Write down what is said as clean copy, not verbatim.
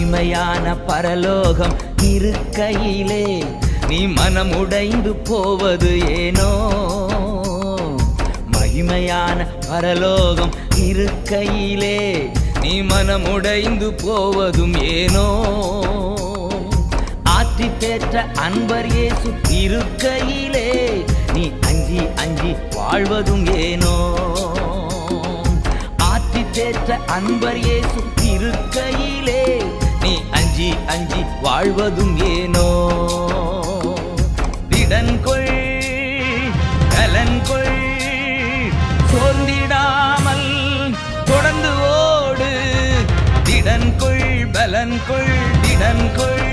மகிமையான பரலோகம் இருக்கையிலே நீ மனம் உடைந்து போவது ஏனோ? மகிமையான பரலோகம் இருக்கையிலே நீ மனம் உடைந்து போவதும் ஏனோ? ஆற்றி பெற்ற அன்பர் இயேசு இருக்கையிலே நீ அஞ்சி அஞ்சி வாழ்வதும் ஏனோ? ஆற்றி பெற்ற அன்பர் இயேசு இருக்கையிலே நீ அஞ்சி அஞ்சி வாழ்வதும் ஏனோ? திடன்கொள் கலன்கொள், சோர்ந்திடாமல் தொடர்ந்து ஓடு. திடன்கொள் பலன்கொள், திடன்கொள்